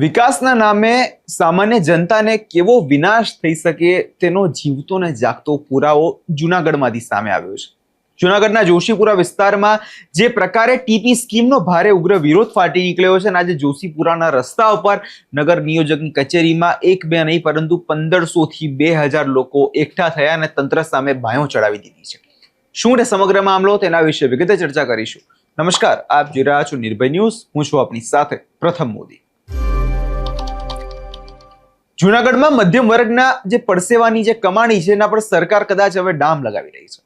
વિકાસના નામે સામાન્ય જનતાને કેવો વિનાશ થઈ શકે તેનો જીવતો ને જાગતો પુરાવો જૂનાગઢમાંથી સામે આવ્યો છે. જૂનાગઢના જોશીપુરા વિસ્તારમાં જે પ્રકારે ટીપી સ્કીમનો ભારે ઉગ્ર વિરોધ ફાટી નીકળ્યો છે અને આજે જોશીપુરાના રસ્તા ઉપર નગર નિયોજકની કચેરીમાં એક બે નહીં પરંતુ 1500 થી 2000 લોકો એકઠા થયા અને તંત્ર સામે બાયો ચડાવી દીધી છે. શું છે સમગ્ર મામલો તેના વિશે વિગતે ચર્ચા કરીશું. નમસ્કાર, આપ જોઈ રહ્યા છો નિર્ભય ન્યૂઝ. હું છું આપની સાથે પ્રથમ મોદી. જૂનાગઢમાં મધ્યમ વર્ગના જે પરસેવાની જે કમાણી છે એના પર સરકાર કદાચ હવે ડામ લગાવી રહી છે.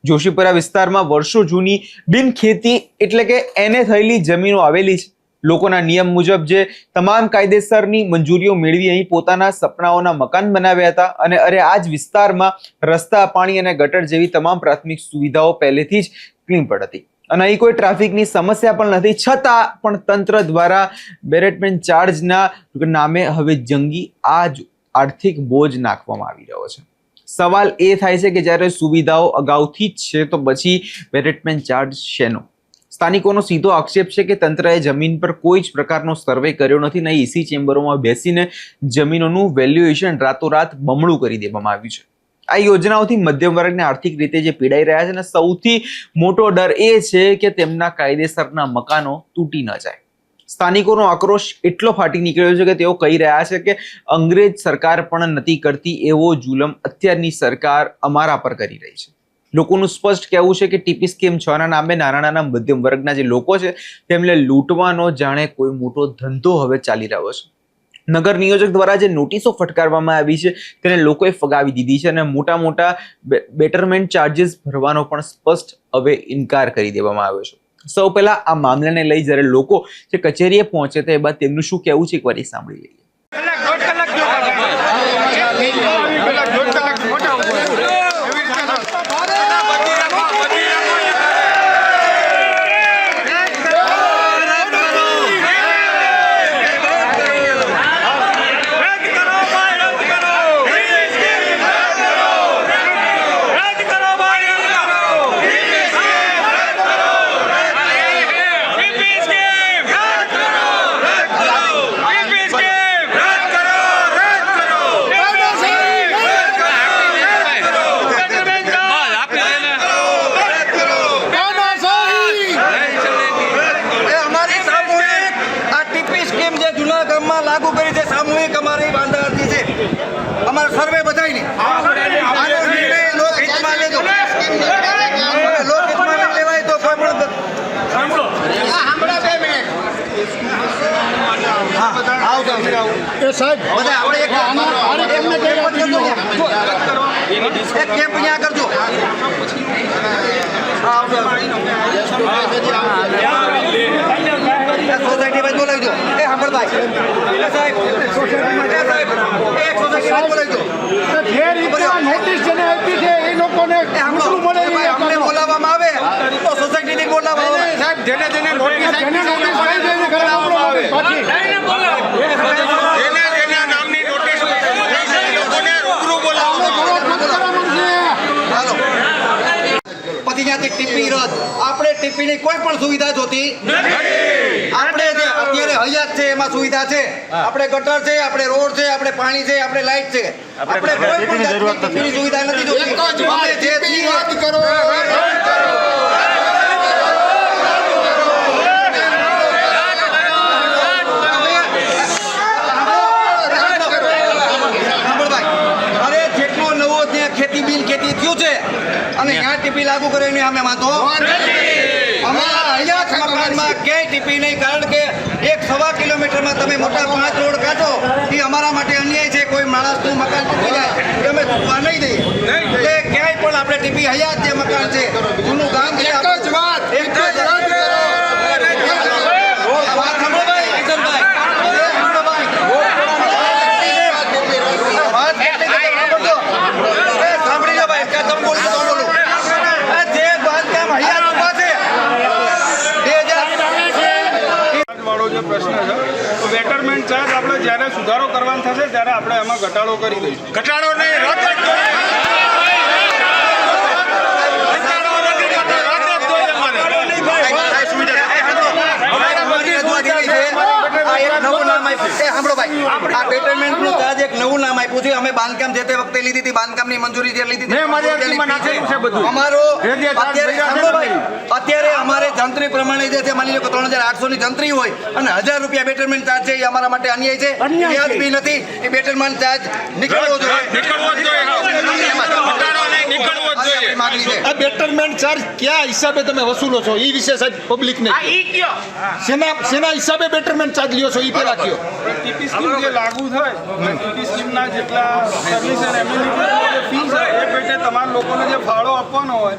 જોશીપુરા વિસ્તારમાં વર્ષો જૂની બિનખેતી એટલે કે એને થયેલી જમીનો આવેલી છે. લોકોના નિયમ મુજબ જે તમામ કાયદેસરની મંજૂરીઓ મેળવી અહીં પોતાના સપનાઓના મકાન બનાવ્યા હતા અને આ જ વિસ્તારમાં રસ્તા, પાણી અને ગટર જેવી તમામ પ્રાથમિક સુવિધાઓ પહેલેથી જ ક્લીનપટ હતી અને અહીં કોઈ ટ્રાફિકની સમસ્યા પણ નથી. છતાં પણ તંત્ર દ્વારા બેરેટમેન્ટ ચાર્જના નામે હવે જંગી આર્થિક બોજ નાખવામાં આવી રહ્યો છે. સવાલ એ થાય છે કે જ્યારે સુવિધાઓ અગાઉથી જ છે તો પછી બેરેટમેન્ટ ચાર્જ શેનો? સ્થાનિકોનો સીધો આક્ષેપ છે કે તંત્રએ જમીન પર કોઈ જ પ્રકારનો સર્વે કર્યો નથી અને એસી ચેમ્બરોમાં બેસીને જમીનોનું વેલ્યુએશન રાતોરાત બમણું કરી દેવામાં આવ્યું છે. આ યોજનાઓથી મધ્યમ વર્ગને આર્થિક રીતે જે પીડાઈ રહ્યા છે અને સૌથી મોટો ડર એ છે કે તેમના કાયદેસરના મકાનો તૂટી ન જાય. સ્થાનિકોનો આક્રોશ એટલો ફાટી નીકળ્યો છે કે તેઓ કહી રહ્યા છે કે અંગ્રેજ સરકાર પણ નથી કરતી એવો જુલમ અત્યારની સરકાર અમારા પર કરી રહી છે. લોકોનું સ્પષ્ટ કહેવું છે કે ટીપી સ્કીમ 6 ના નામે નાના મધ્યમ વર્ગના જે લોકો છે તેમને લૂંટવાનો જાણે કોઈ મોટો ધંધો હવે ચાલી રહ્યો છે. નગર નિયોજક દ્વારા જે નોટિસો ફટકારવામાં આવી છે તેને લોકોએ ફગાવી દીધી છે અને મોટા બેટરમેન્ટ ચાર્જીસ ભરવાનો પણ સ્પષ્ટ હવે ઇનકાર કરી દેવામાં આવ્યો છે. સૌ પહેલા આ મામલાને લઈ જ્યારે લોકો જે કચેરીએ પહોંચે તે બાદ તેમનું શું કહેવું છે એકવાર સાંભળી લઈએ. લાગુ કરી છે સામૂહિક અમારી બાંધાતી છે. અમારો સર્વે બધાયને લોકહિતમાં લેજો. લોકહિતમાં લેવાય તો કોઈ પણ એક કેમ્પ અહીંયા કરજો. સોસાયટી માં બોલાવજો. એ સાંભળભાઈ સાહેબ એક સોસાયટી બોલાવજો. નોટિસ જેને આપી છે એ લોકોને અમને બોલાવવામાં આવે તો સોસાયટી ની બોલાવવામાં આવે. સાહેબ જેને નોટિસ ટીપી રદ. આપણે ટીપીની કોઈ પણ સુવિધા જોતી નથી. આપણે જે અત્યારે હયાત છે એમાં સુવિધા છે. આપણે ગટર છે, આપણે રોડ છે, આપણે પાણી છે, આપણે લાઈટ છે. આપણે કોઈ પણ ટીપીની સુવિધા નથી જોતી. ખેતી થયું છે અને ત્યાં ટીપી લાગુ કરીને અમે વાંધો અમારા હયાત મકાનમાં ક્યાંય ટીપી નહીં. કારણ કે 1.25 કિલોમીટરમાં તમે મોટા 5 રોડ કાઢો એ અમારા માટે અન્યાય છે. કોઈ માણસનું મકાન તૂટી જાય એ અમે તૂટવા નહીં દઈએ. એટલે ક્યાંય પણ આપણે ટીપી હયાત જે મકાન છે જૂનું ગામ છે. એક જ વાત પ્રશ્ન છે તો બેટરમેન્ટ ચાર્જ આપણે જ્યારે સુધારો કરવાનો થશે ત્યારે આપણે એમાં ઘટાડો કરી દઈશું. ઘટાડો નહીં, નવું નામ આપ્યું છે સાંભળો ભાઈ આ બેટરમેન્ટનું ચાર્જ એક નવું નામ આપ્યું છે અમે બાંધકામ જે તે વખતે લીધી હતી બાંધકામની મંજૂરી જે લીધી હતી અમારો અત્યારે અમારે જંત્રી પ્રમાણે જે છે માની લો કે 3800 ની જંત્રી હોય અને 1000 રૂપિયા બેટરમેન્ટ ચાર્જ છે એ અમારા માટે અન્યાય છે વ્યાજબી નથી એ બેટરમેન્ટ ચાર્જ નીકળવો જોઈએ આ બેટરમેન્ટ ચાર્જ કયા હિસાબે તમે વસૂલો છો એ વિશે સાહેબ પબ્લિકને શેના હિસાબે બેટરમેન્ટ ચાર્જ લ્યો છો એ પેલા કયો ટીપી સ્કીમ જે લાગુ થાય ટીપી સ્કીમના જેટલા સર્વિસ અને એમ્યુનિટી જે ફી છે એ પેટે તમારા લોકોને જે ફાળો આપવાનો હોય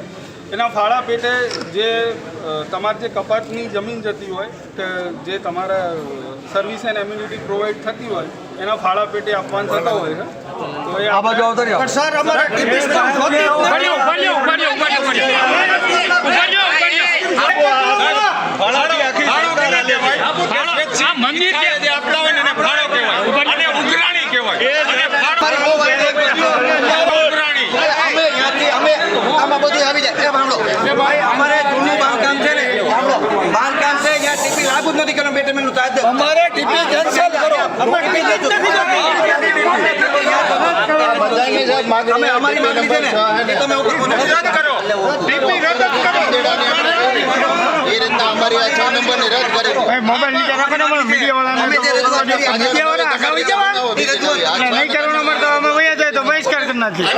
એના ફાળા પેટે જે તમારી જે કપાતની જમીન જતી હોય કે જે તમારા સર્વિસ એન્ડ એમ્યુનિટી પ્રોવાઈડ થતી હોય એના ફાળા પેટે આપવાના થતા હોય છે તો એ આ બાજુ આવતો પણ સર અમારા ટીપી સ્કીમ આમાં બધું આવી જાય એ સાંભળો ભાઈ અમારે જૂનું બાંધકામ છે ને સાંભળો બાંધકામ છે જ્યાં ટીપી લાગુ જ નથી કરવાનું બેટરમેન્ટનું ચાર્જ અમારે ટીપી કેન્સલ કરો અમે અમારી માંગણી છે ને એ તમે રદ કરો ટીપી રદ કરો એ રીતના અમારી આ 6 નંબરની રદ કરી ભાઈ મોબાઈલ નીચે રાખો ને અમારા મીડિયા વાળાને અમે જે રજૂઆત કરી મીડિયા વાળા આગાવી જવાનું નહીં કરવાનો મળતો અમે વયા જાય તો બહિષ્કાર કરી નાખીએ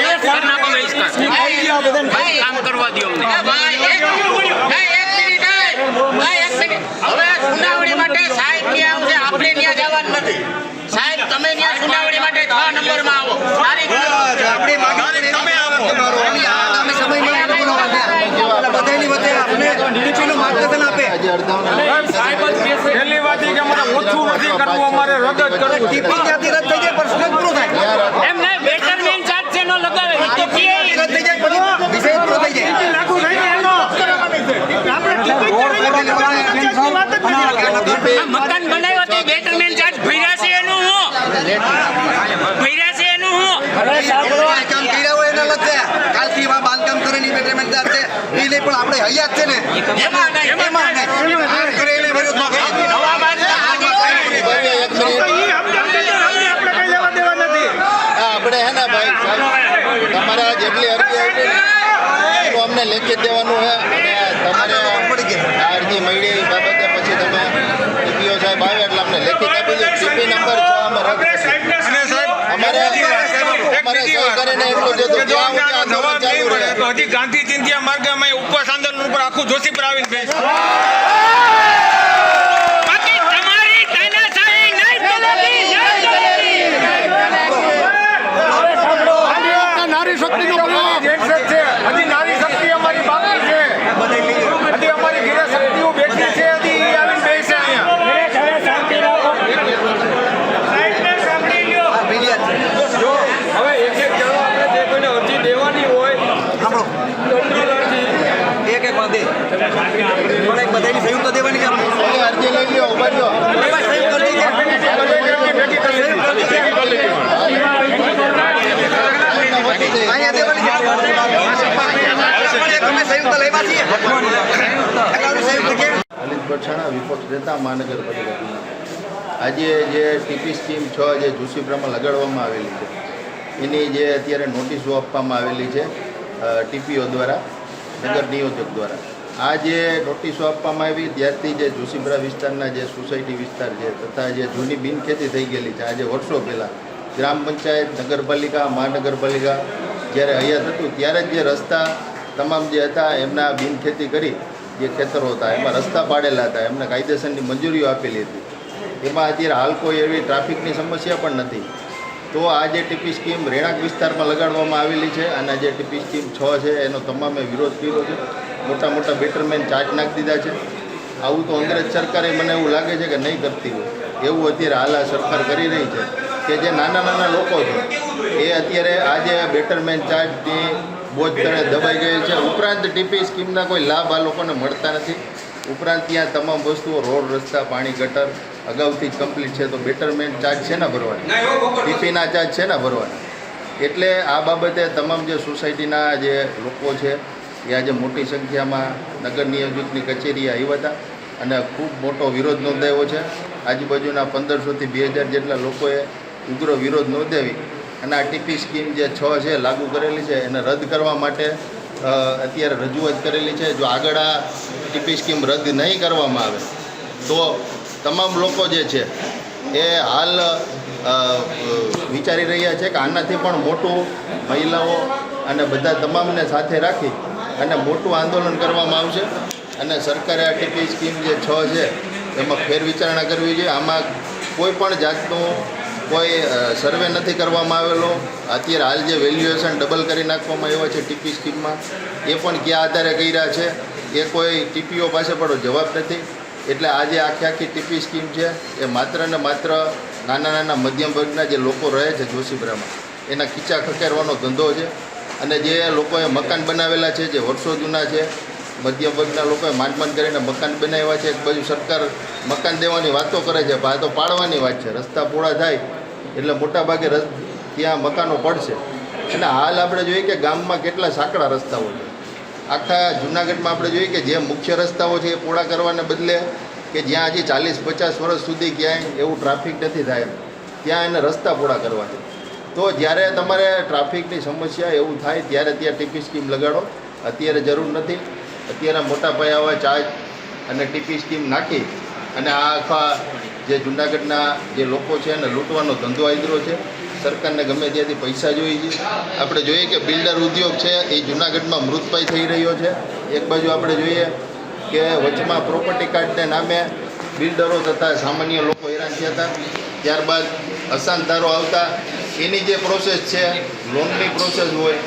કામ કરવા દો અમને. હવે સુનાવણી માટે સાહેબ ક્યાં આવશે આપણે ત્યાં જવાનું નથી સાહેબ તમે ત્યાં સુનાવણી માટે 6 નંબરમાં આવો તારીખ આપણી માંગણી તમે આવો અમે સમયમાં બધાની વચ્ચે આપણે ટીપીનું માર્ગદર્શન આપે પહેલી વાત એ કે અમારે ઓછું નથી કરવું અમારે રદ જ કરવું ટીપી ત્યાંથી રદ થઈ જાય પ્રશ્ન પૂરો થાય એમ નહીં બેટરમેન્ટ ચાર્જ છે નો લગાવે એ તો કે રદ થઈ જાય પછી વિષય પૂરો થઈ જાય લાગુ થઈને એનો આપણે ટીપી મકાન બનાવ્યો તો બેટરમેન્ટ ચાર્જ ભર્યા છે એનું હું ભર્યા છે એનું હું કામ કર્યા હોય એના લગ છે કાલથી બાંધકામ કરે ની બેટરમેન્ટ ચાર્જ છે એ નહીં પણ આપણે હૈયા જ છે ને એમાં નહીં એમાં નહીં આ કરે એને વિરોધ ન કરે નવા બાંધકામ આપણે હે ને ભાઈ તમારે જેટલી અરજી આવી એનું અમને લેખિત દેવાનું છે અને તમારે આ અરજી મળી એ બાબતે પછી તમે ટીપીઓ સાહેબ આવે એટલે અમને લેખિત આપી દો ટીપી નંબર 6 અમે રદ અમારે સહી કરીને એટલું જ હતું ત્યાં સુધી આંદોલન ચાલુ રહે હજી ગાંધી ચિંધ્યા માર્ગે અમે ઉપવાસ આંદોલન ઉપર આખું જોશી પર આવીને બેસ બાકી તમારી તાનાશાહી નહીં ચલેગી નારી શક્તિનો પ્રયોગ હજી નારી શક્તિ અમારી બાકી છે હજી અમારી ગીરા શક્તિઓ બેઠી છે હજી આવીને બેસે જો હવે એક જણો આપણે જે કોઈને અરજી દેવાની હોય સાંભળો એક એક બાંધે પણ એક બધાની સંયુક્ત દેવાની છે આપણે એ અરજી લઈ લ્યો ઉભા રહ્યો સંયુક્ત અરજી છે અહીંયા દેવાની છે અમે સંયુક્ત લેવા છીએ સંયુક્ત કેમ લલિત ભટસાણા વિપક્ષ નેતા મહાનગરપાલિકા આજે જે ટીપી સ્કીમ 6 જે જોશીપુરામાં લગાડવામાં આવેલી છે એની જે અત્યારે નોટિસો આપવામાં આવેલી છે ટીપીઓ દ્વારા નગર નિયોજક દ્વારા આ જે નોટિસો આપવામાં આવી ત્યારથી જે જોશીપુરા વિસ્તારના જે સોસાયટી વિસ્તાર છે તથા જે જૂની બિનખેતી થઈ ગયેલી છે આજે વર્ષો પહેલાં ગ્રામ પંચાયત નગરપાલિકા મહાનગરપાલિકા જ્યારે હયાત હતું ત્યારે જ જે રસ્તા તમામ જે હતા એમના બિનખેતી કરી જે ખેતરો હતા એમાં રસ્તા પાડેલા હતા એમને કાયદેસરની મંજૂરીઓ આપેલી હતી એમાં અત્યારે હાલ કોઈ એવી ટ્રાફિકની સમસ્યા પણ નથી તો આ જે ટીપી સ્કીમ રહેણાંક વિસ્તારમાં લગાડવામાં આવેલી છે અને જે ટીપી સ્કીમ 6 છે એનો તમામે વિરોધ કર્યો છે મોટા મોટા બેટરમેન્ટ ચાર્જ નાખી દીધા છે આવું તો અંગ્રેજ સરકારે મને એવું લાગે છે કે નહીં કરતી હોય એવું અત્યારે હાલ આ સરકાર કરી રહી છે કે જે નાના નાના લોકો છે એ અત્યારે આ જે બેટરમેન્ટ ચાર્જની બોજ તળે દબાઈ ગઈ છે ઉપરાંત ટીપી સ્કીમના કોઈ લાભ આ લોકોને મળતા નથી ઉપરાંત ત્યાં તમામ વસ્તુઓ રોડ રસ્તા પાણી ગટર અગાઉથી જ કમ્પ્લીટ છે તો બેટરમેન્ટ ચાર્જ છે ને ભરવાના ટીપીના ચાર્જ છે ને ભરવાના એટલે આ બાબતે તમામ જે સોસાયટીના જે લોકો છે એ આજે મોટી સંખ્યામાં નગર નિયોજકની કચેરીએ આવ્યા હતા અને ખૂબ મોટો વિરોધ નોંધાયો છે આજુબાજુના 1500થી 2000 જેટલા લોકોએ ઉગ્ર વિરોધ નોંધાવી અને આ ટીપી સ્કીમ જે 6 છે લાગુ કરેલી છે એને રદ કરવા માટે અત્યારે રજૂઆત કરેલી છે. જો આગળ આ ટીપી સ્કીમ રદ નહીં કરવામાં આવે તો તમામ લોકો જે છે એ હાલ વિચારી રહ્યા છે કે આનાથી પણ મોટું મહિલાઓ અને બધા તમામને સાથે રાખી અને મોટું આંદોલન કરવામાં આવશે. અને સરકારે આ ટીપી સ્કીમ જે 6 છે એમાં ફેરવિચારણા કરવી જોઈએ. આમાં કોઈ પણ જાતનું કોઈ સર્વે નથી કરવામાં આવેલો. અત્યારે હાલ જે વેલ્યુએશન ડબલ કરી નાખવામાં આવ્યા છે ટીપી સ્કીમમાં એ પણ કયા આધારે કર્યા છે એ કોઈ ટીપીઓ પાસે પણ જવાબ નથી. એટલે આજે આખી ટીપી સ્કીમ છે એ માત્ર ને માત્ર નાના મધ્યમ વર્ગના જે લોકો રહે છે જોશીપુરામાં એના ખીચા ખકેરવાનો ધંધો છે. અને જે લોકોએ મકાન બનાવેલા છે જે વર્ષો જૂના છે, મધ્યમ વર્ગના લોકોએ માંડ કરીને મકાન બનાવ્યા છે. એક બાજુ સરકાર મકાન દેવાની વાતો કરે છે, પણ આ તો પાડવાની વાત છે. રસ્તા પહોળા થાય એટલે મોટાભાગે ત્યાં મકાનો પડશે. અને હાલ આપણે જોઈએ કે ગામમાં કેટલા સાંકડા રસ્તાઓ છે. આખા જૂનાગઢમાં આપણે જોઈએ કે જે મુખ્ય રસ્તાઓ છે એ પહોળા કરવાને બદલે કે જ્યાં હજી 40-50 વર્ષ સુધી ક્યાંય એવું ટ્રાફિક નથી થાય ત્યાં એને રસ્તા પહોળા કરવા છે. તો જ્યારે તમારે ટ્રાફિકની સમસ્યા એવું થાય ત્યારે ત્યાં ટીપી સ્કીમ લગાડો. અત્યારે જરૂર નથી. અત્યારે મોટા પાયા ચાર્જ અને ટીપી સ્કીમ નાખી અને આ આખા જે જૂનાગઢના જે લોકો છે એને લૂંટવાનો ધંધો આદર્યો છે. સરકારને ગમે ત્યાંથી પૈસા જોઈએ છે. આપણે જોઈએ કે બિલ્ડર ઉદ્યોગ છે એ જૂનાગઢમાં મૃતપાય થઈ રહ્યો છે. એક બાજુ આપણે જોઈએ કે વચમાં પ્રોપર્ટી કાર્ડને નામે બિલ્ડરો તથા સામાન્ય લોકો હેરાન થયા હતા. ત્યારબાદ અશાંતદારો આવતા એની જે પ્રોસેસ છે, લોનની પ્રોસેસ હોય,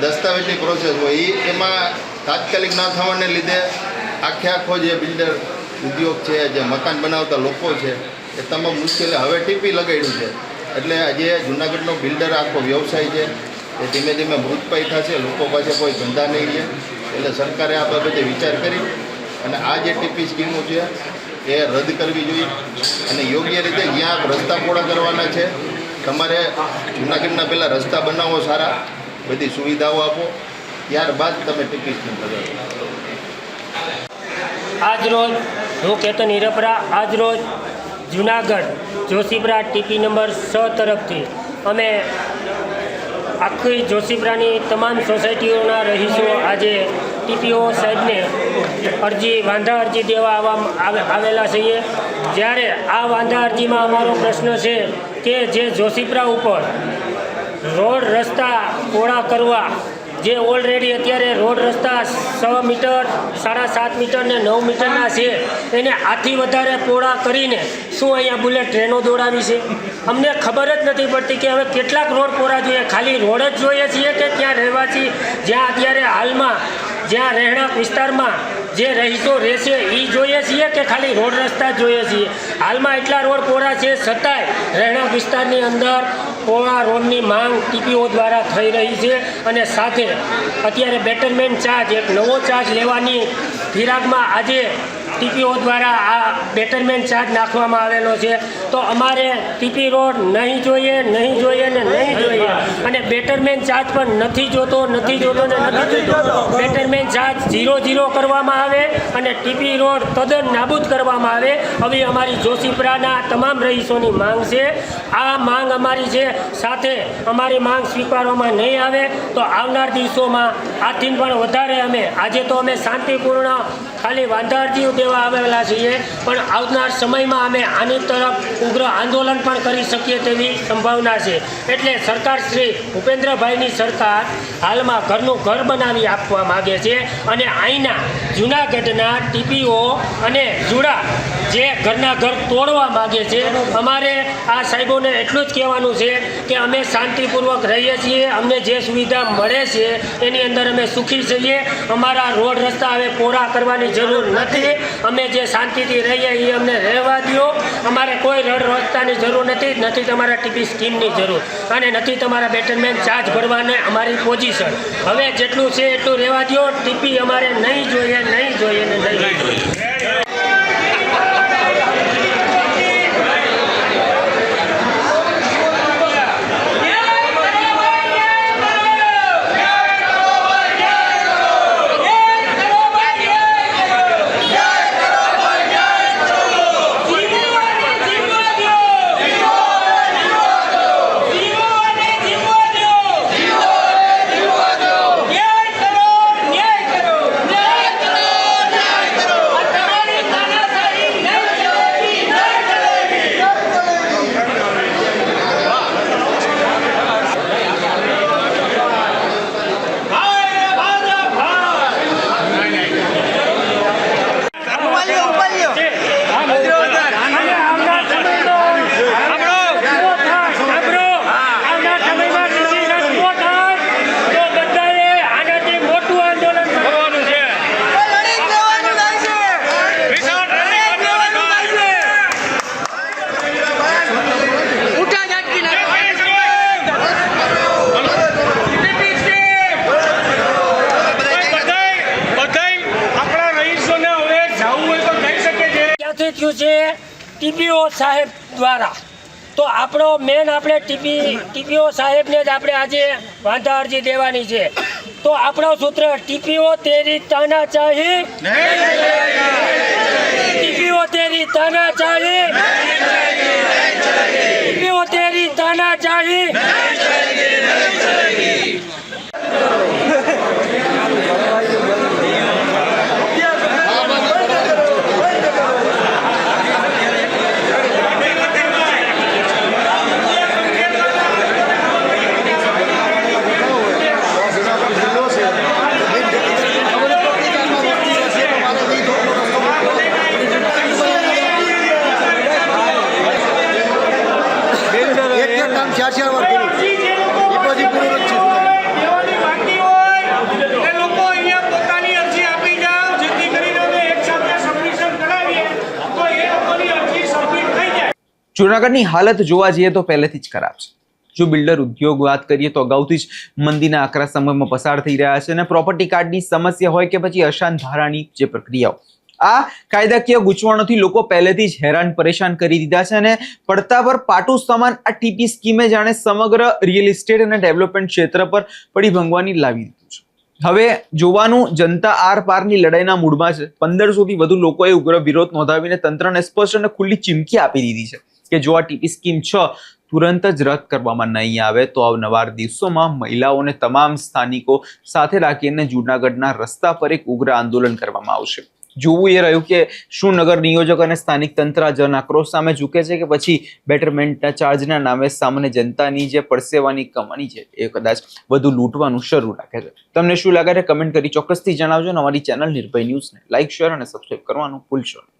દસ્તાવેજની પ્રોસેસ હોય, એમાં તાત્કાલિક ન થવાને લીધે આખો જે બિલ્ડર ઉદ્યોગ છે, જે મકાન બનાવતા લોકો છે એ તમામ મુશ્કેલી હવે ટીપી લગાડ્યું છે. એટલે આજે જૂનાગઢનો બિલ્ડર આખો વ્યવસાય છે એ ધીમે ધીમે મૃતપાય થશે. લોકો પાસે કોઈ ધંધા નહીં રહે. એટલે સરકારે આ બાબતે વિચાર કરી અને આ જે ટીપી સ્કીમો છે એ રદ કરવી જોઈએ. અને યોગ્ય રીતે જ્યાં રસ્તા પહોળા કરવાના છે તમારે જૂનાગઢના પહેલાં રસ્તા બનાવો, સારા બધી સુવિધાઓ આપો, ત્યારબાદ તમે ટીપી સ્કીમ લગાડો. આજરોજ હું કેતન હિરપરા આજરોજ જુનાગઢ જોશીપુરા ટીપી નંબર 6 તરફથી અમે આખી જોશીપુરાની તમામ સોસાયટીઓના રહીશો આજે ટીપીઓ સાહેબને વાંધા અરજી દેવા આવેલા છીએ. જ્યારે આ વાંધા અરજીમાં અમારો પ્રશ્ન છે કે જે જોશીપુરા ઉપર રોડ રસ્તા પહોળા કરવા, જે ઓલરેડી અત્યારે રોડ રસ્તા 6 મીટર, 7.5 મીટર ને 9 મીટરના છે, એને આથી વધારે પહોળા કરીને શું અહીંયા બુલેટ ટ્રેનો દોડાવી છે? અમને ખબર જ નથી પડતી કે હવે કેટલાક રોડ પહોળા જોઈએ. ખાલી રોડ જ જોઈએ છીએ કે ત્યાં રહેવાથી જ્યાં અત્યારે હાલમાં જ્યાં રહેણાંક વિસ્તારમાં જે રહીશો રહેશે એ જોઈએ છીએ કે ખાલી રોડ રસ્તા જ જોઈએ છીએ? હાલમાં એટલા રોડ પહોળા છે છતાંય રહેણાંક વિસ્તારની અંદર પહોળા રોડની માંગ ટીપીઓ દ્વારા થઈ રહી છે. અને સાથે અત્યારે બેટરમેન્ટ ચાર્જ, એક નવો ચાર્જ લેવાની ફિરાકમાં આજે ટીપીઓ દ્વારા આ બેટરમેન્ટ ચાર્જ નાખવામાં આવેલો છે. તો અમારે ટીપી રોડ નહીં જોઈએ ને નહીં જોઈએ. અને બેટરમેન્ટ ચાર્જ પણ નથી જોતો ને નથી જોતો. બેટરમેન્ટ ચાર્જ 0 કરવામાં આવે અને ટીપી રોડ તદ્દન નાબૂદ કરવામાં આવે. હવે અમારી જોશીપુરાના તમામ રહીશોની માંગ છે. આ માંગ અમારી છે. સાથે અમારી માંગ સ્વીકારવામાં નહીં આવે તો આવનાર દિવસોમાં આથી પણ વધારે આજે તો અમે શાંતિપૂર્ણ ખાલી વાંધા અરજીઓ દેવા આવેલા છીએ, પણ આવનાર સમયમાં અમે આની તરફ ઉગ્ર આંદોલન પણ કરી શકીએ તેવી સંભાવના છે. એટલે સરકાર શ્રી ભૂપેન્દ્રભાઈની સરકાર હાલમાં ઘરનું ઘર બનાવી આપવા માગે છે. અને અહીંના જૂનાગઢના ટીપીઓ અને જુડા જે ઘરના ઘર તોડવા માગે છે. અમારે આ સાહેબોને એટલું જ કહેવાનું છે કે અમે શાંતિપૂર્વક રહીએ છીએ. અમને જે સુવિધા મળે છે એની અંદર અમે સુખી છીએ. અમારા રોડ રસ્તા હવે પહોળા કરવાની જરૂર નથી. અમે જે શાંતિથી રહીએ એ અમને રહેવા દો. અમારે કોઈ રોડ રસ્તાની જરૂર નથી તમારા ટીપી સ્કીમની જરૂર, અને નથી તમારા બેટરમેન્ટ ચાર્જ ભરવાને અમારી પોઝિશન. હવે જેટલું છે એટલું રહેવા દો. ટીપી અમારે નહીં જોઈએ ને નહીં જોઈએ. ટીપીઓ સાહેબ દ્વારા. તો આપણો મેન આપણે ટીપીઓ સાહેબને જ આપણે આજે વાંધા અરજી દેવાની છે. તો આપણો સૂત્ર ટીપીઓ તેરી તાનાશાહી, ટીપીઓ તેરી તાનાશાહી, ટીપીઓ તેરી તાનાશાહી. જૂનાગઢની હાલત જોવા જઈએ તો પહેલેથી જ ખરાબ છે. જો બિલ્ડર ઉદ્યોગ વાત કરીએ તો અગાઉથી જ મંદીના આકરા સમયમાં પસાર થઈ રહ્યા છે અને પ્રોપર્ટી કાર્ડની સમસ્યા હોય કે પછી અશાંત ધારાની જે પ્રક્રિયાઓ, આ કાયદાકીય ગૂંચવણોથી લોકો પહેલેથી જ હેરાન પરેશાન કરી દીધા છે અને પડતા પર પાટું સમાન આ ટીપી સ્કીમે જાણે સમગ્ર રિયલ એસ્ટેટ અને ડેવલપમેન્ટ ક્ષેત્ર પર પડી ભંગવાની લાવી દીધું છે. હવે જોવાનું જનતા આર પારની લડાઈના મૂડમાં છે. 1500 થી વધુ લોકોએ ઉગ્ર વિરોધ નોંધાવીને તંત્રને સ્પષ્ટ અને ખુલ્લી ચીમકી આપી દીધી છે કે જો આ ટીપી સ્કીમ 6 તુરંત જ રદ કરવામાં નહીં આવે તો આવનાર દિવસોમાં મહિલાઓને તમામ સ્થાનિકો સાથે રાખીને જૂનાગઢના રસ્તા પર એક ઉગ્ર આંદોલન કરવામાં આવશે. જોવું એ રહ્યું કે શું નગર નિયોજક અને સ્થાનિક તંત્ર જન આક્રોશ સામે ઝૂકે છે કે પછી બેટરમેન્ટના ચાર્જના નામે સામાન્ય જનતાની જે પડસેવાની કમાણી છે એ કદાચ વધુ લૂંટવાનું શરૂ રાખે છે. તમને શું લાગે છે કમેન્ટ કરી ચોક્કસથી જણાવજો અને અમારી ચેનલ નિર્ભય ન્યૂઝને લાઇક, શેર અને સબસ્ક્રાઇબ કરવાનું ભૂલશો નહીં.